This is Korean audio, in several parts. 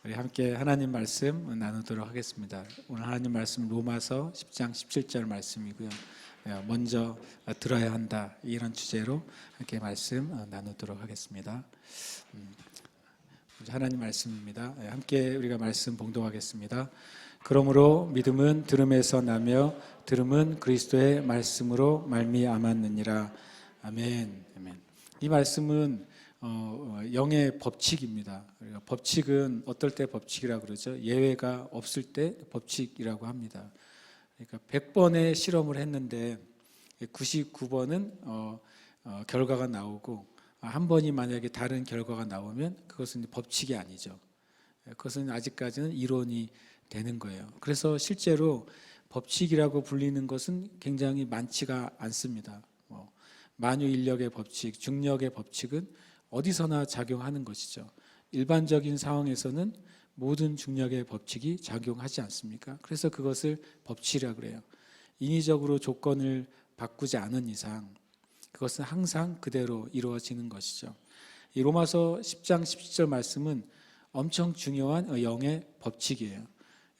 우리 함께 하나님 말씀 나누도록 하겠습니다. 오늘 하나님 말씀 로마서 10장 17절 말씀이고요. 먼저 들어야 한다, 이런 주제로 함께 말씀 나누도록 하겠습니다. 하나님 말씀입니다. 함께 우리가 말씀 봉독하겠습니다. 그러므로 믿음은 들음에서 나며 들음은 그리스도의 말씀으로 말미암았느니라. 아멘. 아멘. 이 말씀은 영의 법칙입니다. 법칙은 어떨 때 법칙이라고 그러죠? 예외가 없을 때 법칙이라고 합니다. 그러니까 100번의 실험을 했는데 99번은 결과가 나오고 한 번이 만약에 다른 결과가 나오면 그것은 법칙이 아니죠. 그것은 아직까지는 이론이 되는 거예요. 그래서 실제로 법칙이라고 불리는 것은 굉장히 많지가 않습니다. 만유인력의 법칙, 중력의 법칙은 어디서나 작용하는 것이죠. 일반적인 상황에서는 모든 중력의 법칙이 작용하지 않습니까? 그래서 그것을 법칙이라고 그래요. 인위적으로 조건을 바꾸지 않은 이상 그것은 항상 그대로 이루어지는 것이죠. 이 로마서 10장 17절 말씀은 엄청 중요한 영의 법칙이에요.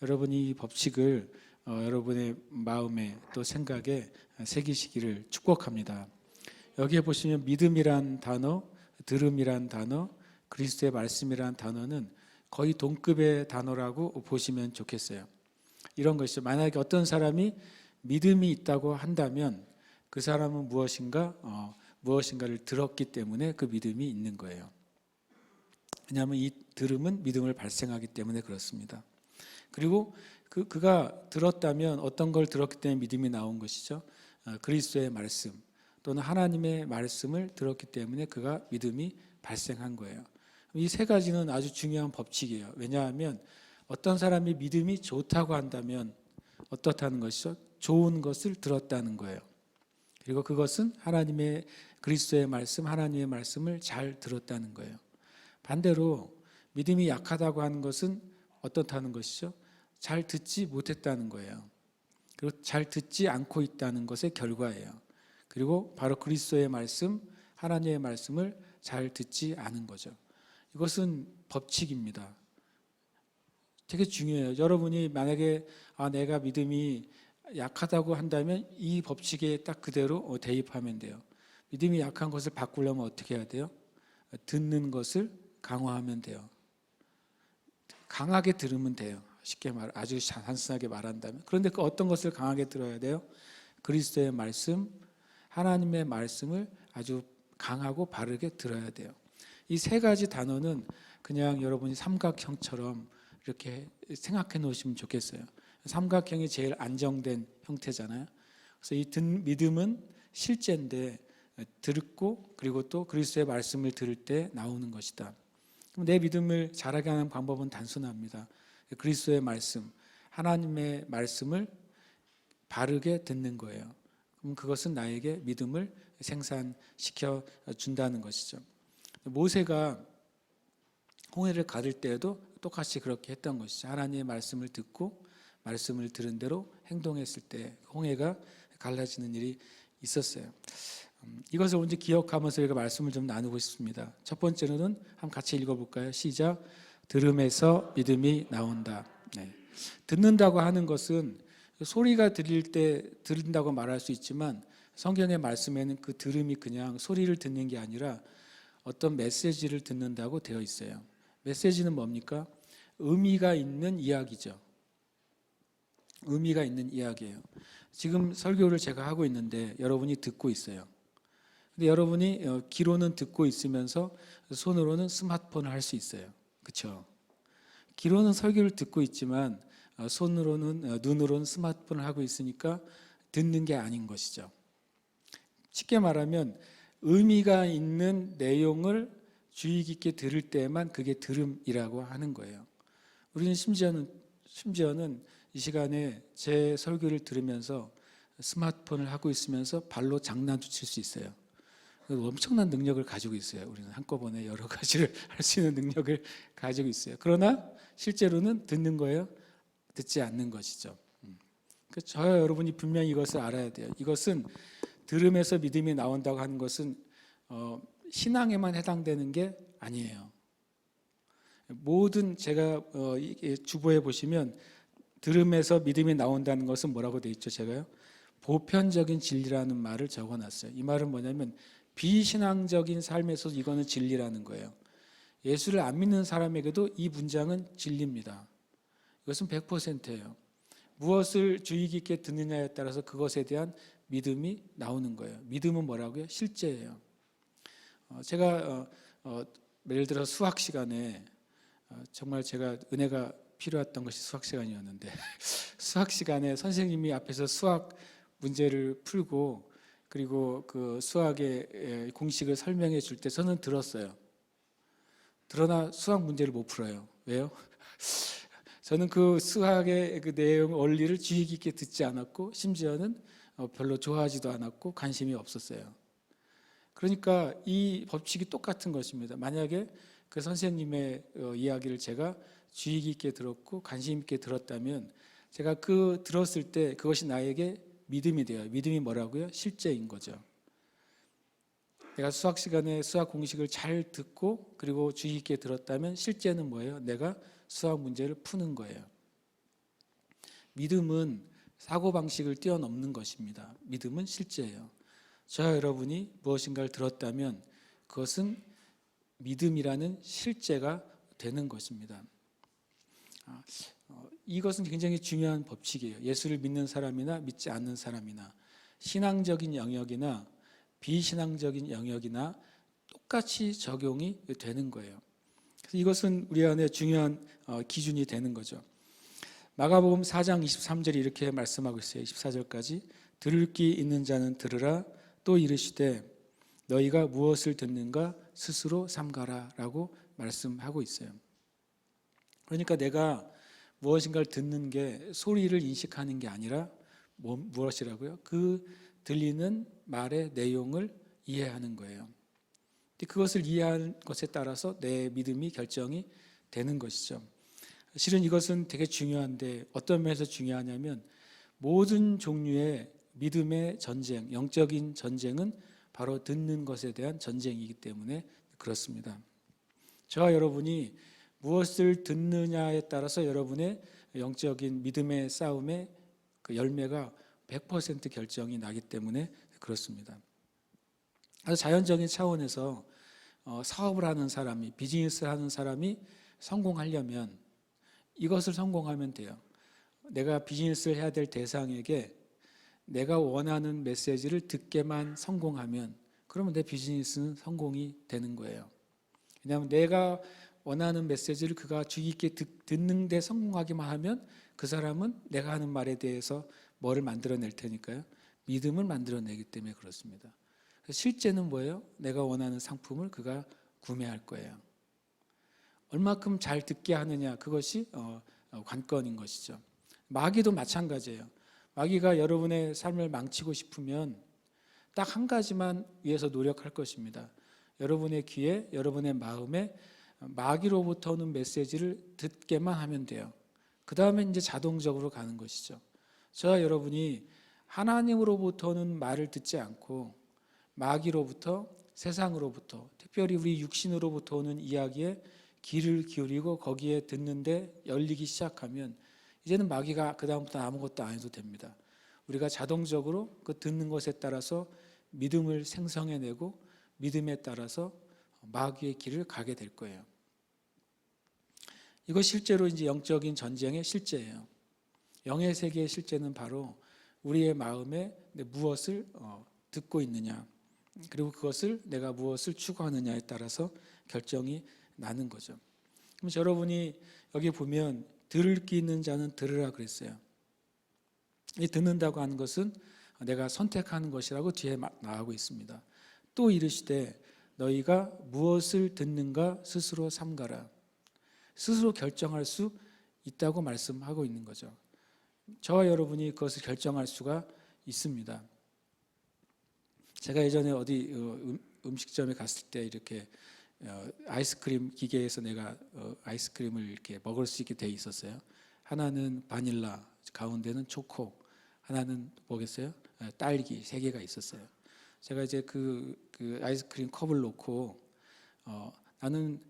여러분이 이 법칙을 여러분의 마음에 또 생각에 새기시기를 축복합니다. 여기에 보시면 믿음이란 단어, 들음이란 단어, 그리스도의 말씀이란 단어는 거의 동급의 단어라고 보시면 좋겠어요. 이런 것이죠. 만약에 어떤 사람이 믿음이 있다고 한다면 그 사람은 무엇인가를 들었기 때문에 그 믿음이 있는 거예요. 왜냐하면 이 들음은 믿음을 발생하기 때문에 그렇습니다. 그리고 그가 들었다면 어떤 걸 들었기 때문에 믿음이 나온 것이죠. 그리스도의 말씀 또는 하나님의 말씀을 들었기 때문에 그가 믿음이 발생한 거예요. 이 세 가지는 아주 중요한 법칙이에요. 왜냐하면 어떤 사람이 믿음이 좋다고 한다면 어떻다는 것이죠? 좋은 것을 들었다는 거예요. 그리고 그것은 하나님의 그리스도의 말씀, 하나님의 말씀을 잘 들었다는 거예요. 반대로 믿음이 약하다고 하는 것은 어떻다는 것이죠? 잘 듣지 못했다는 거예요. 그리고 잘 듣지 않고 있다는 것의 결과예요. 그리고 바로 그리스도의 말씀, 하나님의 말씀을 잘 듣지 않은 거죠. 이것은 법칙입니다. 되게 중요해요. 여러분이 만약에 내가 믿음이 약하다고 한다면 이 법칙에 딱 그대로 대입하면 돼요. 믿음이 약한 것을 바꾸려면 어떻게 해야 돼요? 듣는 것을 강화하면 돼요. 강하게 들으면 돼요. 쉽게 아주 단순하게 말한다면. 그런데 그 어떤 것을 강하게 들어야 돼요? 그리스도의 말씀, 하나님의 말씀을 아주 강하고 바르게 들어야 돼요. 이 세 가지 단어는 그냥 여러분이 삼각형처럼 이렇게 생각해 놓으시면 좋겠어요. 삼각형이 제일 안정된 형태잖아요. 그래서 이 믿음은 실제인데 듣고 그리고 또 그리스도의 말씀을 들을 때 나오는 것이다. 그럼 내 믿음을 자라게 하는 방법은 단순합니다. 그리스도의 말씀, 하나님의 말씀을 바르게 듣는 거예요. 그럼 그것은 나에게 믿음을 생산시켜 준다는 것이죠. 모세가 홍해를 가를 때에도 똑같이 그렇게 했던 것이죠. 하나님의 말씀을 듣고 말씀을 들은 대로 행동했을 때 홍해가 갈라지는 일이 있었어요. 이것을 먼저 기억하면서 우리가 말씀을 좀 나누고 싶습니다. 첫 번째로는 한번 같이 읽어볼까요? 시작. 들음에서 믿음이 나온다. 네. 듣는다고 하는 것은 소리가 들릴 때 들린다고 말할 수 있지만 성경의 말씀에는 그 들음이 그냥 소리를 듣는 게 아니라 어떤 메시지를 듣는다고 되어 있어요. 메시지는 뭡니까? 의미가 있는 이야기죠. 의미가 있는 이야기예요. 지금 설교를 제가 하고 있는데 여러분이 듣고 있어요. 근데 여러분이 귀로는 듣고 있으면서 손으로는 스마트폰을 할 수 있어요. 그렇죠? 귀로는 설교를 듣고 있지만 눈으로는 스마트폰을 하고 있으니까 듣는 게 아닌 것이죠. 쉽게 말하면 의미가 있는 내용을 주의 깊게 들을 때만 그게 들음이라고 하는 거예요. 우리는 심지어는 이 시간에 제 설교를 들으면서 스마트폰을 하고 있으면서 발로 장난도 칠 수 있어요. 엄청난 능력을 가지고 있어요. 우리는 한꺼번에 여러 가지를 할 수 있는 능력을 가지고 있어요. 그러나 실제로는 듣는 거예요. 듣지 않는 것이죠. 저와 여러분이 분명히 이것을 알아야 돼요. 이것은 들음에서 믿음이 나온다고 하는 것은 신앙에만 해당되는 게 아니에요. 모든 제가 주보에 보시면 들음에서 믿음이 나온다는 것은 뭐라고 돼 있죠? 제가요. 보편적인 진리라는 말을 적어놨어요. 이 말은 뭐냐면 비신앙적인 삶에서 이거는 진리라는 거예요. 예수를 안 믿는 사람에게도 이 문장은 진리입니다. 이것은 100%예요. 무엇을 주의 깊게 듣느냐에 따라서 그것에 대한 믿음이 나오는 거예요. 믿음은 뭐라고요? 실제예요. 제가 예를 들어 수학 시간에 정말 제가 은혜가 필요했던 것이 수학 시간이었는데 수학 시간에 선생님이 앞에서 수학 문제를 풀고 그리고 그 수학의 공식을 설명해 줄 때 저는 들었어요. 그러나 수학 문제를 못 풀어요. 왜요? 저는 그 수학의 그 내용 원리를 주의 깊게 듣지 않았고 심지어는 별로 좋아하지도 않았고 관심이 없었어요. 그러니까 이 법칙이 똑같은 것입니다. 만약에 그 선생님의 이야기를 제가 주의 깊게 들었고 관심 있게 들었다면 제가 그 들었을 때 그것이 나에게 믿음이 돼요. 믿음이 뭐라고요? 실제인 거죠. 내가 수학 시간에 수학 공식을 잘 듣고 그리고 주의 깊게 들었다면 실제는 뭐예요? 내가 수학 문제를 푸는 거예요. 믿음은 사고방식을 뛰어넘는 것입니다. 믿음은 실제예요. 저와 여러분이 무엇인가를 들었다면 그것은 믿음이라는 실제가 되는 것입니다. 이것은 굉장히 중요한 법칙이에요. 예수를 믿는 사람이나 믿지 않는 사람이나 신앙적인 영역이나 비신앙적인 영역이나 똑같이 적용이 되는 거예요. 그래서 이것은 우리 안에 중요한 기준이 되는 거죠. 마가복음 4장 23절이 이렇게 말씀하고 있어요. 24절까지 들을 귀 있는 자는 들으라. 또 이르시되 너희가 무엇을 듣는가 스스로 삼가라 라고 말씀하고 있어요. 그러니까 내가 무엇인가를 듣는 게 소리를 인식하는 게 아니라 무엇이라고요? 그 들리는 말의 내용을 이해하는 거예요. 그것을 이해하는 것에 따라서 내 믿음이 결정이 되는 것이죠. 실은 이것은 되게 중요한데 어떤 면에서 중요하냐면 모든 종류의 믿음의 전쟁, 영적인 전쟁은 바로 듣는 것에 대한 전쟁이기 때문에 그렇습니다. 저와 여러분이 무엇을 듣느냐에 따라서 여러분의 영적인 믿음의 싸움의 그 열매가 100% 결정이 나기 때문에 그렇습니다. 아주 자연적인 차원에서 사업을 하는 사람이, 비즈니스를 하는 사람이 성공하려면 이것을 성공하면 돼요. 내가 비즈니스를 해야 될 대상에게 내가 원하는 메시지를 듣게만 성공하면 그러면 내 비즈니스는 성공이 되는 거예요. 왜냐하면 내가 원하는 메시지를 그가 주의 깊게 듣는 데 성공하기만 하면 그 사람은 내가 하는 말에 대해서 뭐를 만들어낼 테니까요. 믿음을 만들어내기 때문에 그렇습니다. 실제는 뭐예요? 내가 원하는 상품을 그가 구매할 거예요. 얼마큼 잘 듣게 하느냐 그것이 관건인 것이죠. 마귀도 마찬가지예요. 마귀가 여러분의 삶을 망치고 싶으면 딱 한 가지만 위해서 노력할 것입니다. 여러분의 귀에, 여러분의 마음에 마귀로부터 오는 메시지를 듣게만 하면 돼요. 그 다음에 이제 자동적으로 가는 것이죠. 저와 여러분이 하나님으로부터 오는 말을 듣지 않고 마귀로부터, 세상으로부터, 특별히 우리 육신으로부터 오는 이야기에 귀를 기울이고 거기에 듣는데 열리기 시작하면 이제는 마귀가 그 다음부터 아무것도 안 해도 됩니다. 우리가 자동적으로 그 듣는 것에 따라서 믿음을 생성해내고 믿음에 따라서 마귀의 길을 가게 될 거예요. 이거 실제로 이제 영적인 전쟁의 실제예요. 영의 세계의 실제는 바로 우리의 마음에 무엇을 듣고 있느냐, 그리고 그것을 내가 무엇을 추구하느냐에 따라서 결정이 나는 거죠. 그럼 여러분이 여기 보면 들을 귀 있는 자는 들으라 그랬어요. 이 듣는다고 하는 것은 내가 선택하는 것이라고 뒤에 나오고 있습니다. 또 이르시되 너희가 무엇을 듣는가 스스로 삼가라. 스스로 결정할 수 있다고 말씀하고 있는 거죠. 저와 여러분이 그것을 결정할 수가 있습니다. 제가 예전에 어디 음식점에 갔을 때 이렇게 아이스크림 기계에서 내가 아이스크림을 이렇게 먹을 수 있게 돼 있었어요. 하나는 바닐라, 가운데는 초코, 하나는 뭐겠어요? 딸기 3개가 있었어요. 제가 이제 그 아이스크림 컵을 놓고 나는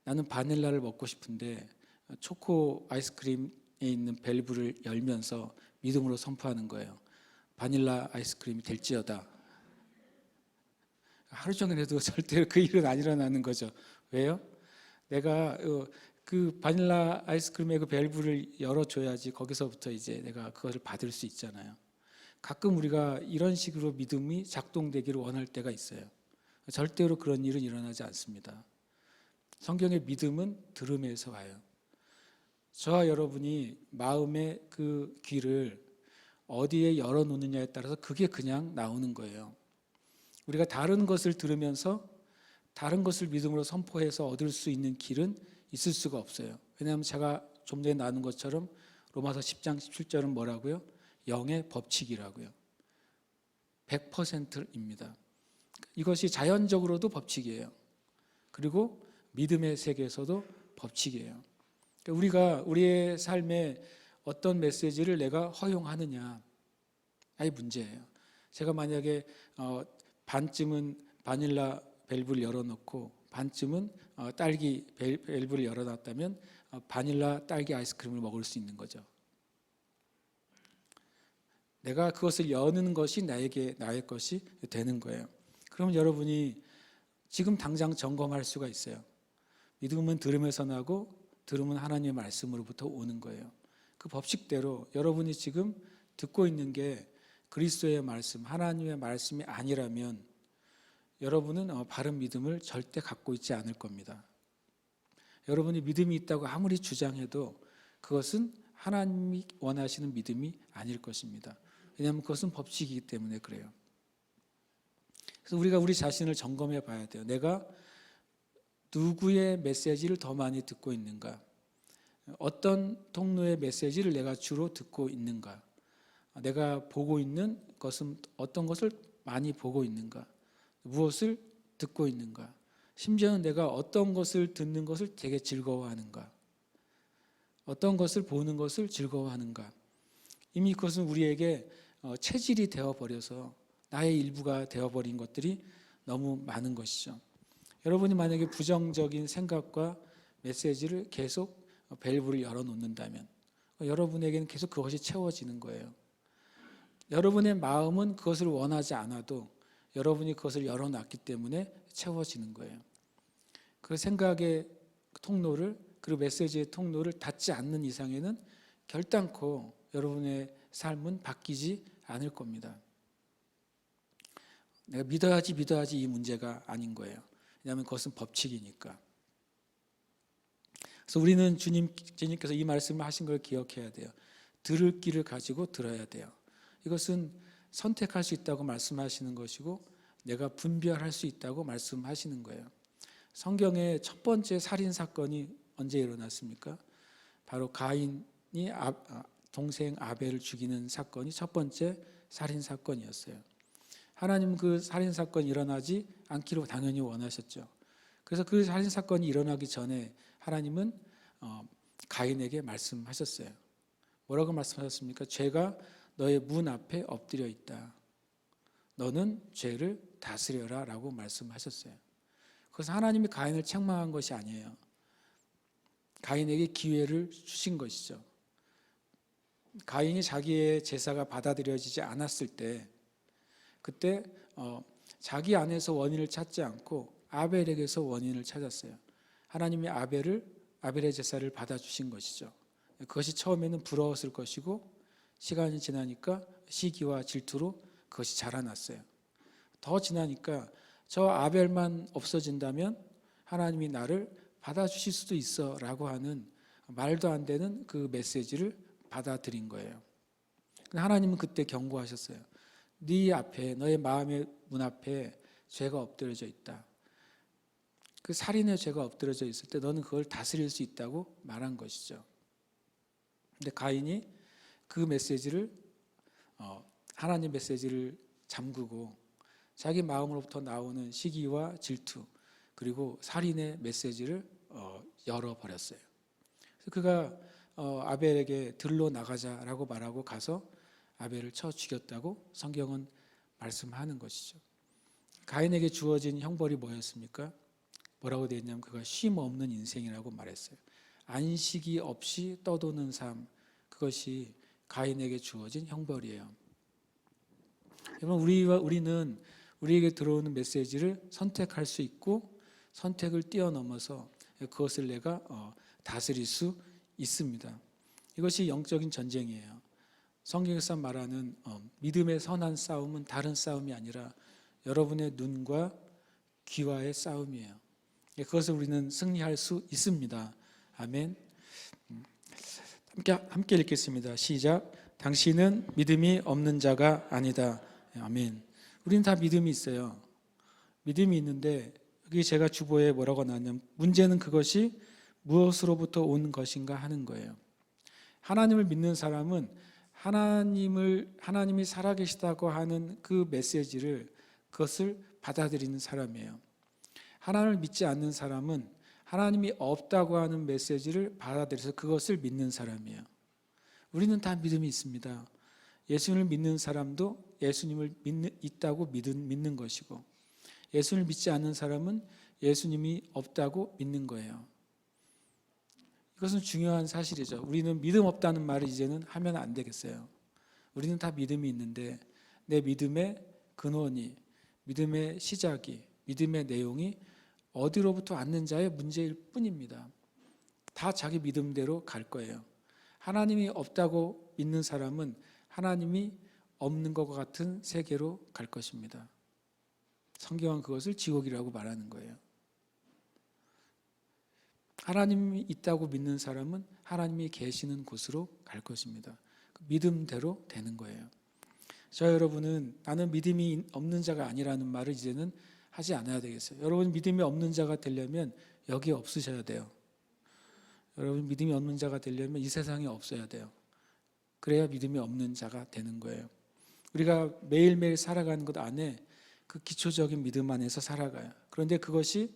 나는 바닐라를 먹고 싶은데 초코 아이스크림에 있는 밸브를 열면서 믿음으로 선포하는 거예요. 바닐라 아이스크림이 될지어다. 하루 종일 해도 절대로 그 일은 안 일어나는 거죠. 왜요? 내가 그 바닐라 아이스크림의 그 밸브를 열어줘야지 거기서부터 이제 내가 그것을 받을 수 있잖아요. 가끔 우리가 이런 식으로 믿음이 작동되기를 원할 때가 있어요. 절대로 그런 일은 일어나지 않습니다. 성경의 믿음은 들음에서 와요. 저와 여러분이 마음의 그 귀를 어디에 열어놓느냐에 따라서 그게 그냥 나오는 거예요. 우리가 다른 것을 들으면서 다른 것을 믿음으로 선포해서 얻을 수 있는 길은 있을 수가 없어요. 왜냐하면 제가 좀 전에 나눈 것처럼 로마서 10장 17절은 뭐라고요? 영의 법칙이라고요. 100%입니다. 이것이 자연적으로도 법칙이에요. 그리고 믿음의 세계에서도 법칙이에요. 우리가 우리의 삶에 어떤 메시지를 내가 허용하느냐, 아이 문제예요. 제가 만약에 반쯤은 바닐라 밸브를 열어놓고 반쯤은 딸기 밸브를 열어놨다면 바닐라 딸기 아이스크림을 먹을 수 있는 거죠. 내가 그것을 여는 것이 나의 것이 되는 거예요. 그럼 여러분이 지금 당장 점검할 수가 있어요. 믿음은 들음에서 나고 들음은 하나님의 말씀으로부터 오는 거예요. 그 법칙대로 여러분이 지금 듣고 있는 게 그리스도의 말씀, 하나님의 말씀이 아니라면 여러분은 바른 믿음을 절대 갖고 있지 않을 겁니다. 여러분이 믿음이 있다고 아무리 주장해도 그것은 하나님이 원하시는 믿음이 아닐 것입니다. 왜냐하면 그것은 법칙이기 때문에 그래요. 그래서 우리가 우리 자신을 점검해 봐야 돼요. 내가 누구의 메시지를 더 많이 듣고 있는가? 어떤 통로의 메시지를 내가 주로 듣고 있는가? 내가 보고 있는 것은 어떤 것을 많이 보고 있는가? 무엇을 듣고 있는가? 심지어는 내가 어떤 것을 듣는 것을 되게 즐거워하는가? 어떤 것을 보는 것을 즐거워하는가? 이미 그것은 우리에게 체질이 되어버려서 나의 일부가 되어버린 것들이 너무 많은 것이죠. 여러분이 만약에 부정적인 생각과 메시지를 계속 밸브를 열어놓는다면 여러분에게는 계속 그것이 채워지는 거예요. 여러분의 마음은 그것을 원하지 않아도 여러분이 그것을 열어놨기 때문에 채워지는 거예요. 그 생각의 통로를, 그리고 메시지의 통로를 닫지 않는 이상에는 결단코 여러분의 삶은 바뀌지 않을 겁니다. 내가 믿어야지 이 문제가 아닌 거예요. 왜냐하면 그것은 법칙이니까. 그래서 우리는 주님께서 이 말씀을 하신 걸 기억해야 돼요. 들을 귀를 가지고 들어야 돼요. 이것은 선택할 수 있다고 말씀하시는 것이고 내가 분별할 수 있다고 말씀하시는 거예요. 성경의 첫 번째 살인 사건이 언제 일어났습니까? 바로 가인이 동생 아벨을 죽이는 사건이 첫 번째 살인 사건이었어요. 하나님은 그 살인 사건이 일어나지 않기로 당연히 원하셨죠. 그래서 그 살인 사건이 일어나기 전에 하나님은 가인에게 말씀하셨어요. 뭐라고 말씀하셨습니까? 죄가 너의 문 앞에 엎드려 있다. 너는 죄를 다스려라 라고 말씀하셨어요. 그래서 하나님이 가인을 책망한 것이 아니에요. 가인에게 기회를 주신 것이죠. 가인이 자기의 제사가 받아들여지지 않았을 때 그때 자기 안에서 원인을 찾지 않고 아벨에게서 원인을 찾았어요. 하나님이 아벨의 제사를 받아주신 것이죠. 그것이 처음에는 부러웠을 것이고 시간이 지나니까 시기와 질투로 그것이 자라났어요. 더 지나니까 저 아벨만 없어진다면 하나님이 나를 받아주실 수도 있어 라고 하는 말도 안 되는 그 메시지를 받아들인 거예요. 하나님은 그때 경고하셨어요. 네 앞에, 너의 마음의 문 앞에 죄가 엎드려져 있다. 그 살인의 죄가 엎드려져 있을 때 너는 그걸 다스릴 수 있다고 말한 것이죠. 근데 가인이 그 메시지를 하나님 메시지를 잠그고 자기 마음으로부터 나오는 시기와 질투 그리고 살인의 메시지를 열어버렸어요. 그래서 그가 아벨에게 들로 나가자라고 말하고 가서 아벨을 쳐 죽였다고 성경은 말씀하는 것이죠. 가인에게 주어진 형벌이 뭐였습니까? 뭐라고 되어 있냐면 그가 쉼 없는 인생이라고 말했어요. 안식이 없이 떠도는 삶, 그것이 가인에게 주어진 형벌이에요. 여러분, 우리는 우리에게 들어오는 메시지를 선택할 수 있고 선택을 뛰어넘어서 그것을 내가 다스릴 수 있습니다. 이것이 영적인 전쟁이에요. 성경에서 말하는 믿음의 선한 싸움은 다른 싸움이 아니라 여러분의 눈과 귀와의 싸움이에요. 그것을 우리는 승리할 수 있습니다. 아멘. 함께 읽겠습니다. 시작. 당신은 믿음이 없는 자가 아니다. 아멘. 우리는 다 믿음이 있어요. 믿음이 있는데 여기 제가 주보에 뭐라고 나왔냐면 문제는 그것이 무엇으로부터 온 것인가 하는 거예요. 하나님을 믿는 사람은 하나님이 살아계시다고 하는 그 메시지를 그것을 받아들이는 사람이에요. 하나님을 믿지 않는 사람은 하나님이 없다고 하는 메시지를 받아들여서 그것을 믿는 사람이에요. 우리는 다 믿음이 있습니다. 예수님을 믿는 사람도 예수님을 있다고 믿는 것이고, 예수님을 믿지 않는 사람은 예수님이 없다고 믿는 거예요. 이것은 중요한 사실이죠. 우리는 믿음 없다는 말을 이제는 하면 안 되겠어요. 우리는 다 믿음이 있는데 내 믿음의 근원이, 믿음의 시작이, 믿음의 내용이 어디로부터 왔는 자의 문제일 뿐입니다. 다 자기 믿음대로 갈 거예요. 하나님이 없다고 믿는 사람은 하나님이 없는 것과 같은 세계로 갈 것입니다. 성경은 그것을 지옥이라고 말하는 거예요. 하나님이 있다고 믿는 사람은 하나님이 계시는 곳으로 갈 것입니다. 믿음대로 되는 거예요. 저 여러분은 나는 믿음이 없는 자가 아니라는 말을 이제는 하지 않아야 되겠어요. 여러분 믿음이 없는 자가 되려면 여기 없으셔야 돼요. 여러분 믿음이 없는 자가 되려면 이 세상에 없어야 돼요. 그래야 믿음이 없는 자가 되는 거예요. 우리가 매일매일 살아가는 것 안에 그 기초적인 믿음 안에서 살아가요. 그런데 그것이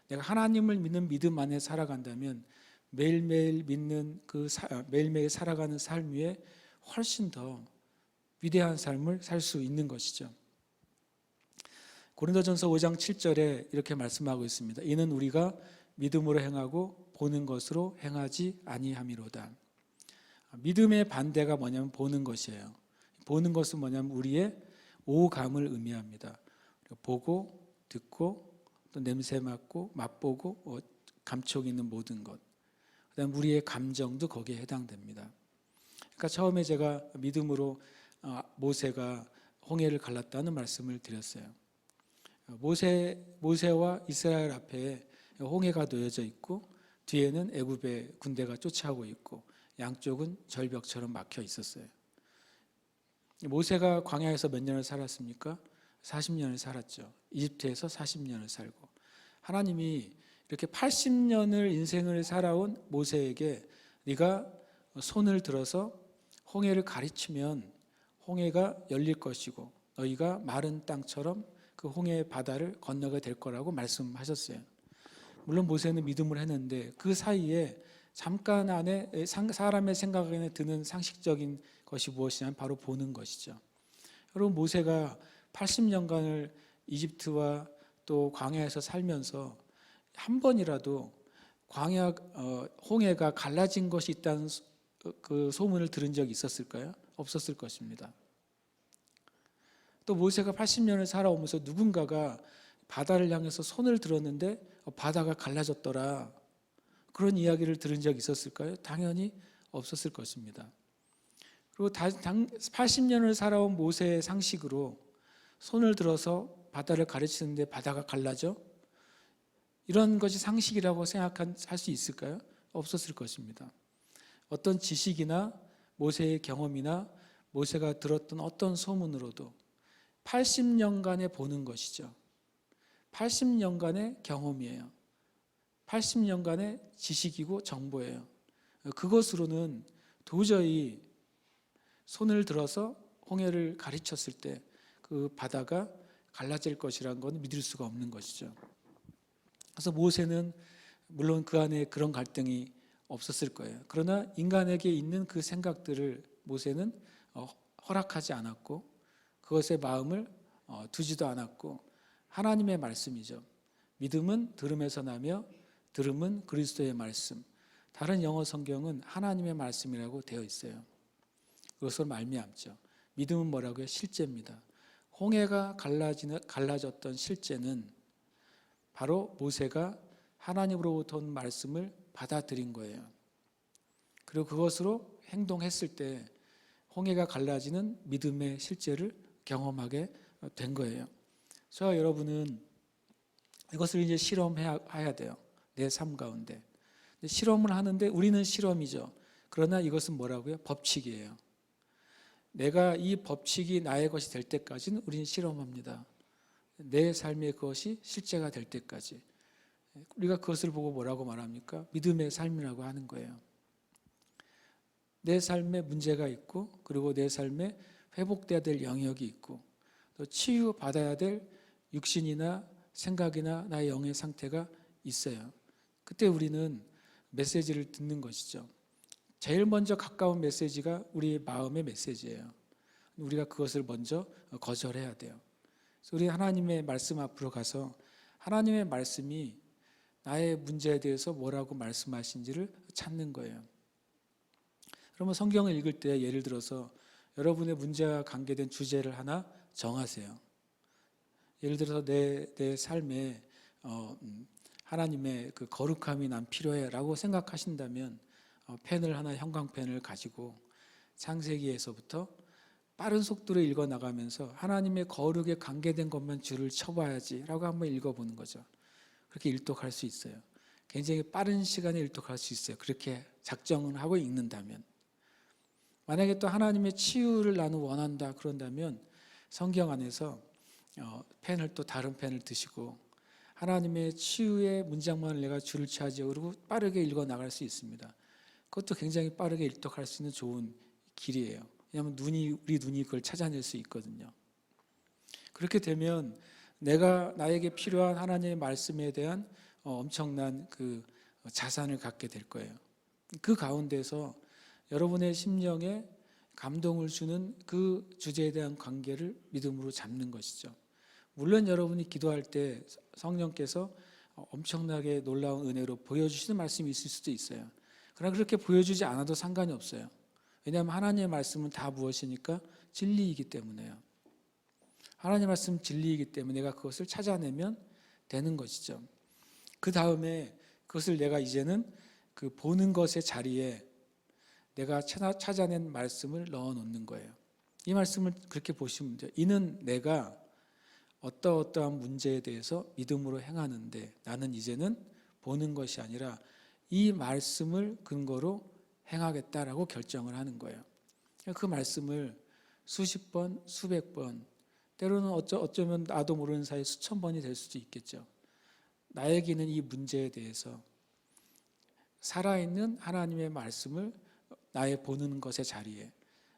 내가 하나님을 믿는 믿음 안에 살아간다면 매일매일 믿는 매일매일 살아가는 삶 위에 훨씬 더 위대한 삶을 살 수 있는 것이죠. 고린도전서 5장 7절에 이렇게 말씀하고 있습니다. 이는 우리가 믿음으로 행하고 보는 것으로 행하지 아니함이로다. 믿음의 반대가 뭐냐면 보는 것이에요. 보는 것은 뭐냐면 우리의 오감을 의미합니다. 보고 듣고 또 냄새 맡고 맛보고 감촉 있는 모든 것, 그다음 우리의 감정도 거기에 해당됩니다. 그러니까 처음에 제가 믿음으로 모세가 홍해를 갈랐다는 말씀을 드렸어요. 모세와 이스라엘 앞에 홍해가 놓여져 있고 뒤에는 애굽의 군대가 쫓아오고 있고 양쪽은 절벽처럼 막혀 있었어요. 모세가 광야에서 몇 년을 살았습니까? 40년을 살았죠. 이집트에서 40년을 살고, 하나님이 이렇게 80년을 인생을 살아온 모세에게 네가 손을 들어서 홍해를 가르치면 홍해가 열릴 것이고 너희가 마른 땅처럼 그 홍해의 바다를 건너게 될 거라고 말씀하셨어요. 물론 모세는 믿음을 했는데 그 사이에 잠깐 안에 사람의 생각에 드는 상식적인 것이 무엇이냐면 바로 보는 것이죠. 여러분 모세가 80년간을 이집트와 또 광야에서 살면서 한 번이라도 홍해가 갈라진 것이 있다는 그 소문을 들은 적이 있었을까요? 없었을 것입니다. 또 모세가 80년을 살아오면서 누군가가 바다를 향해서 손을 들었는데 바다가 갈라졌더라, 그런 이야기를 들은 적이 있었을까요? 당연히 없었을 것입니다. 그리고 80년을 살아온 모세의 상식으로 손을 들어서 바다를 가르치는데 바다가 갈라져? 이런 것이 상식이라고 생각할 수 있을까요? 없었을 것입니다. 어떤 지식이나 모세의 경험이나 모세가 들었던 어떤 소문으로도 80년간의 보는 것이죠. 80년간의 경험이에요. 80년간의 지식이고 정보예요. 그것으로는 도저히 손을 들어서 홍해를 가르쳤을 때 그 바다가 갈라질 것이라는 건 믿을 수가 없는 것이죠. 그래서 모세는 물론 그 안에 그런 갈등이 없었을 거예요. 그러나 인간에게 있는 그 생각들을 모세는 허락하지 않았고 그것에 마음을 두지도 않았고, 하나님의 말씀이죠. 믿음은 들음에서 나며 들음은 그리스도의 말씀. 다른 영어 성경은 하나님의 말씀이라고 되어 있어요. 그것으로 말미암죠. 믿음은 뭐라고요? 실제입니다. 홍해가 갈라졌던 실제는 바로 모세가 하나님으로부터 온 말씀을 받아들인 거예요. 그리고 그것으로 행동했을 때 홍해가 갈라지는 믿음의 실제를 경험하게 된 거예요. 저와 여러분은 이것을 이제 실험해야 돼요. 내 삶 가운데. 실험을 하는데 우리는 실험이죠. 그러나 이것은 뭐라고요? 법칙이에요. 내가 이 법칙이 나의 것이 될 때까지는 우리는 실험합니다. 내 삶의 그것이 실제가 될 때까지. 우리가 그것을 보고 뭐라고 말합니까? 믿음의 삶이라고 하는 거예요. 내 삶에 문제가 있고, 그리고 내 삶에 회복돼야 될 영역이 있고, 또 치유받아야 될 육신이나 생각이나 나의 영의 상태가 있어요. 그때 우리는 메시지를 듣는 것이죠. 제일 먼저 가까운 메시지가 우리 마음의 메시지예요. 우리가 그것을 먼저 거절해야 돼요. 그래서 우리 하나님의 말씀 앞으로 가서 하나님의 말씀이 나의 문제에 대해서 뭐라고 말씀하신지를 찾는 거예요. 그러면 성경을 읽을 때 예를 들어서 여러분의 문제와 관계된 주제를 하나 정하세요. 예를 들어서 내 삶에 하나님의 그 거룩함이 난 필요해라고 생각하신다면 펜을 하나, 형광펜을 가지고 창세기에서부터 빠른 속도로 읽어 나가면서 하나님의 거룩에 관계된 것만 줄을 쳐봐야지라고 한번 읽어보는 거죠. 그렇게 일독할 수 있어요. 굉장히 빠른 시간에 일독할 수 있어요. 그렇게 작정을 하고 읽는다면. 만약에 또 하나님의 치유를 나는 원한다 그런다면 성경 안에서 펜을 또 다른 펜을 드시고 하나님의 치유의 문장만을 내가 줄을 쳐야지 그리고 빠르게 읽어 나갈 수 있습니다. 그것도 굉장히 빠르게 일독할 수 있는 좋은 길이에요. 왜냐하면 우리 눈이 그걸 찾아낼 수 있거든요. 그렇게 되면 내가 나에게 필요한 하나님의 말씀에 대한 엄청난 그 자산을 갖게 될 거예요. 그 가운데서 여러분의 심령에 감동을 주는 그 주제에 대한 관계를 믿음으로 잡는 것이죠. 물론 여러분이 기도할 때 성령께서 엄청나게 놀라운 은혜로 보여주시는 말씀이 있을 수도 있어요. 그러나 그렇게 보여주지 않아도 상관이 없어요. 왜냐하면 하나님의 말씀은 다 무엇이니까? 진리이기 때문에요. 하나님의 말씀은 진리이기 때문에 내가 그것을 찾아내면 되는 것이죠. 그 다음에 그것을 내가 이제는 그 보는 것의 자리에 내가 찾아낸 말씀을 넣어 놓는 거예요. 이 말씀을 그렇게 보시면 돼요. 이는 내가 어떠한 문제에 대해서 믿음으로 행하는데 나는 이제는 보는 것이 아니라 이 말씀을 근거로 행하겠다라고 결정을 하는 거예요. 그 말씀을 수십 번, 수백 번, 때로는 어쩌면 나도 모르는 사이 수천 번이 될 수도 있겠죠. 나에게는 이 문제에 대해서 살아있는 하나님의 말씀을 나의 보는 것의 자리에,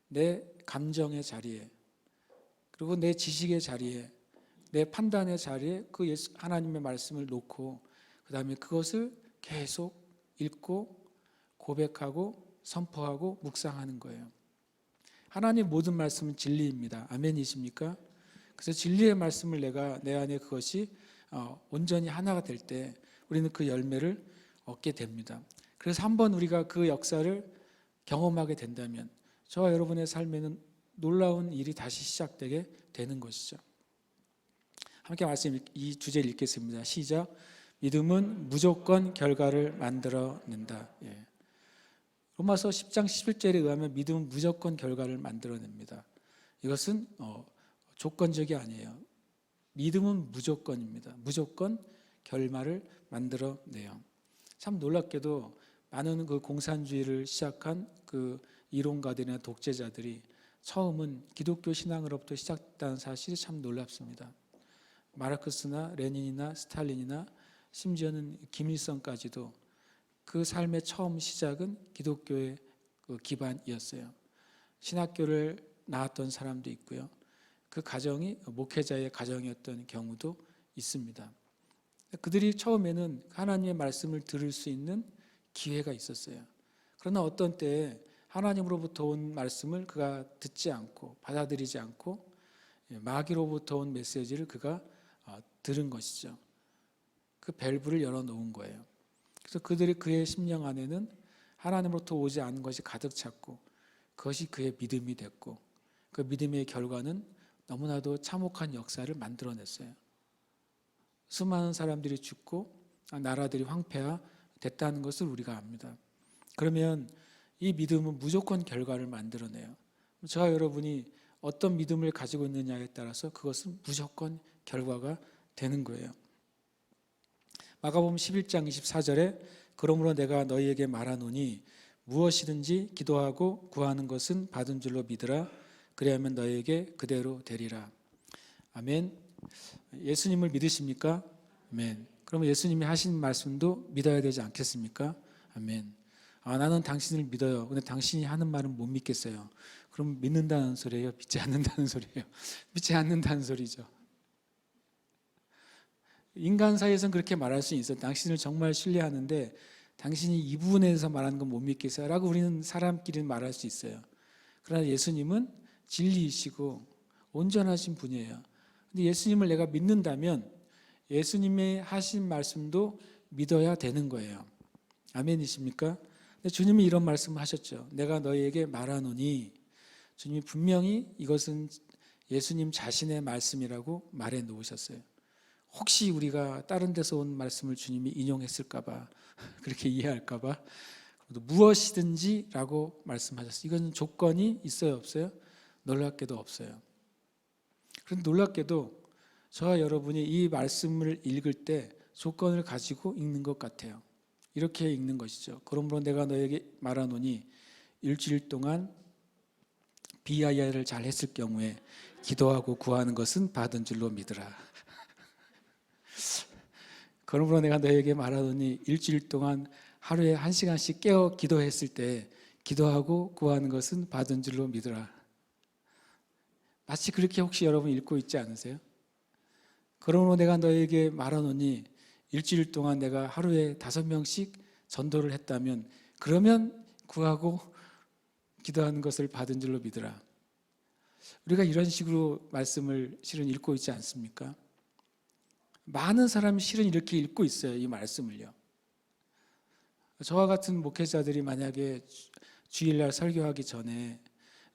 내 감정의 자리에, 그리고 내 지식의 자리에, 내 판단의 자리에 그 하나님의 말씀을 놓고 그 다음에 그것을 계속 읽고 고백하고 선포하고 묵상하는 거예요. 하나님 모든 말씀은 진리입니다. 아멘이십니까? 그래서 진리의 말씀을 내 안에 그것이 온전히 하나가 될 때 우리는 그 열매를 얻게 됩니다. 그래서 한번 우리가 그 역사를 경험하게 된다면 저와 여러분의 삶에는 놀라운 일이 다시 시작되게 되는 것이죠. 함께 말씀 이 주제를 읽겠습니다. 시작. 믿음은 무조건 결과를 만들어낸다. 예. 로마서 10장 11절에 의하면 믿음은 무조건 결과를 만들어냅니다. 이것은 조건적이 아니에요. 믿음은 무조건입니다. 무조건 결말을 만들어내요. 참 놀랍게도 많은 그 공산주의를 시작한 그 이론가들이나 독재자들이 처음은 기독교 신앙으로부터 시작됐다는 사실이 참 놀랍습니다. 마르크스나 레닌이나 스탈린이나 심지어는 김일성까지도 그 삶의 처음 시작은 기독교의 그 기반이었어요. 신학교를 나왔던 사람도 있고요. 그 가정이 목회자의 가정이었던 경우도 있습니다. 그들이 처음에는 하나님의 말씀을 들을 수 있는 기회가 있었어요. 그러나 어떤 때에 하나님으로부터 온 말씀을 그가 듣지 않고 받아들이지 않고 마귀로부터 온 메시지를 그가 들은 것이죠. 그 밸브를 열어놓은 거예요. 그래서 그들이 그의 심령 안에는 하나님으로부터 오지 않은 것이 가득 찼고 그것이 그의 믿음이 됐고 그 믿음의 결과는 너무나도 참혹한 역사를 만들어냈어요. 수많은 사람들이 죽고 나라들이 황폐화됐다는 것을 우리가 압니다. 그러면 이 믿음은 무조건 결과를 만들어내요. 저와 여러분이 어떤 믿음을 가지고 있느냐에 따라서 그것은 무조건 결과가 되는 거예요. 마가복음 11장 24절에 그러므로 내가 너희에게 말하노니 무엇이든지 기도하고 구하는 것은 받은 줄로 믿으라. 그리하면 너희에게 그대로 되리라. 아멘. 예수님을 믿으십니까? 아멘. 그러면 예수님이 하신 말씀도 믿어야 되지 않겠습니까? 아멘. 나는 당신을 믿어요. 근데 당신이 하는 말은 못 믿겠어요. 그럼 믿는다는 소리예요? 믿지 않는다는 소리예요? 믿지 않는다는 소리죠. 인간 사이에서는 그렇게 말할 수 있어요. 당신을 정말 신뢰하는데 당신이 이 부분에 대해서 말하는 건 못 믿겠어요 라고 우리는 사람끼리는 말할 수 있어요. 그러나 예수님은 진리이시고 온전하신 분이에요. 근데 예수님을 내가 믿는다면 예수님이 하신 말씀도 믿어야 되는 거예요. 아멘이십니까? 근데 주님이 이런 말씀을 하셨죠. 내가 너희에게 말하노니, 주님이 분명히 이것은 예수님 자신의 말씀이라고 말해 놓으셨어요. 혹시 우리가 다른 데서 온 말씀을 주님이 인용했을까 봐 그렇게 이해할까 봐 무엇이든지 라고 말씀하셨어요. 이건 조건이 있어요 없어요? 놀랍게도 없어요. 그런데 놀랍게도 저와 여러분이 이 말씀을 읽을 때 조건을 가지고 읽는 것 같아요. 이렇게 읽는 것이죠. 그러므로 내가 너에게 말하노니 일주일 동안 비아이아를 잘 했을 경우에 기도하고 구하는 것은 받은 줄로 믿으라. 그러므로 내가 너에게 말하노니 일주일 동안 하루에 1시간씩 깨어 기도했을 때 기도하고 구하는 것은 받은 줄로 믿으라. 마치 그렇게 혹시 여러분 읽고 있지 않으세요? 그러므로 내가 너에게 말하노니 일주일 동안 내가 하루에 5명씩 전도를 했다면 그러면 구하고 기도하는 것을 받은 줄로 믿으라. 우리가 이런 식으로 말씀을 실은 읽고 있지 않습니까? 많은 사람이 실은 이렇게 읽고 있어요. 이 말씀을요. 저와 같은 목회자들이 만약에 주일날 설교하기 전에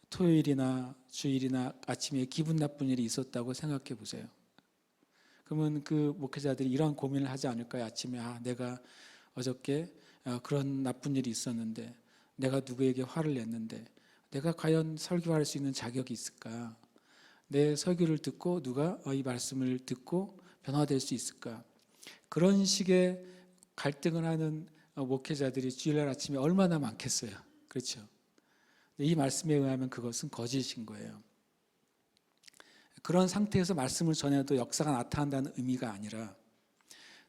토요일이나 주일이나 아침에 기분 나쁜 일이 있었다고 생각해 보세요. 그러면 그 목회자들이 이런 고민을 하지 않을까요? 아침에 내가 어저께 그런 나쁜 일이 있었는데 내가 누구에게 화를 냈는데 내가 과연 설교할 수 있는 자격이 있을까? 내 설교를 듣고 누가 이 말씀을 듣고 변화될 수 있을까? 그런 식의 갈등을 하는 목회자들이 주일날 아침에 얼마나 많겠어요. 그렇죠? 이 말씀에 의하면 그것은 거짓인 거예요. 그런 상태에서 말씀을 전해도 역사가 나타난다는 의미가 아니라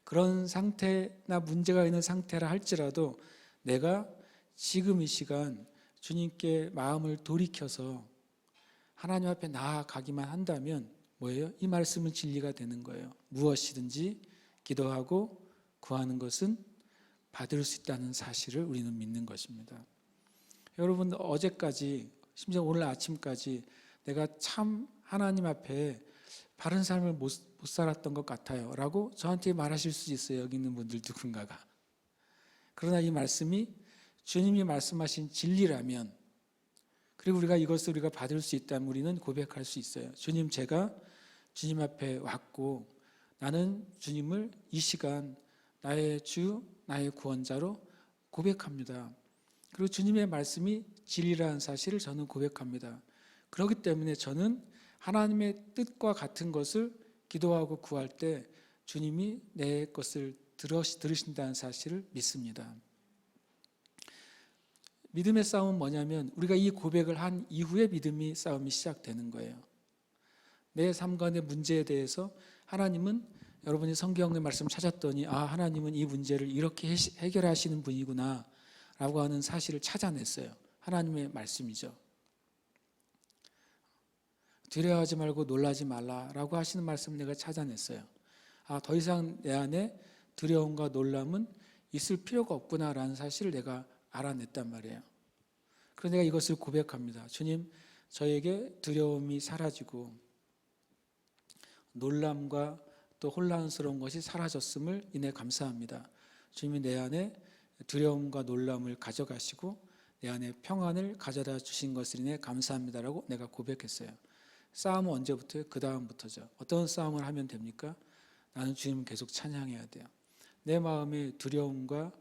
그런 상태나 문제가 있는 상태라 할지라도 내가 지금 이 시간 주님께 마음을 돌이켜서 하나님 앞에 나아가기만 한다면 뭐예요? 이 말씀은 진리가 되는 거예요. 무엇이든지 기도하고 구하는 것은 받을 수 있다는 사실을 우리는 믿는 것입니다. 여러분 어제까지 심지어 오늘 아침까지 내가 참 하나님 앞에 바른 삶을 못 살았던 것 같아요 라고 저한테 말하실 수 있어요. 여기 있는 분들 누군가가. 그러나 이 말씀이 주님이 말씀하신 진리라면 그리고 우리가 받을 수 있다면 우리는 고백할 수 있어요. 주님, 제가 주님 앞에 왔고 나는 주님을 이 시간 나의 주, 나의 구원자로 고백합니다. 그리고 주님의 말씀이 진리라는 사실을 저는 고백합니다. 그렇기 때문에 저는 하나님의 뜻과 같은 것을 기도하고 구할 때 주님이 내 것을 들으신다는 사실을 믿습니다. 믿음의 싸움은 뭐냐면 우리가 이 고백을 한 이후에 믿음의 싸움이 시작되는 거예요. 내 삶 가운데 문제에 대해서 하나님은 여러분이 성경의 말씀을 찾았더니 하나님은 이 문제를 이렇게 해결하시는 분이구나 라고 하는 사실을 찾아냈어요. 하나님의 말씀이죠. 두려워하지 말고 놀라지 말라라고 하시는 말씀을 내가 찾아냈어요. 더 이상 내 안에 두려움과 놀람은 있을 필요가 없구나라는 사실을 내가 알아냈단 말이에요. 그래서 내가 이것을 고백합니다. 주님, 저에게 두려움이 사라지고 놀람과 또 혼란스러운 것이 사라졌음을 인해 감사합니다. 주님이 내 안에 두려움과 놀람을 가져가시고 내 안에 평안을 가져다 주신 것을 인해 감사합니다라고 내가 고백했어요. 싸움은 언제부터요? 그 다음부터죠. 어떤 싸움을 하면 됩니까? 나는 주님을 계속 찬양해야 돼요. 내 마음에 두려움과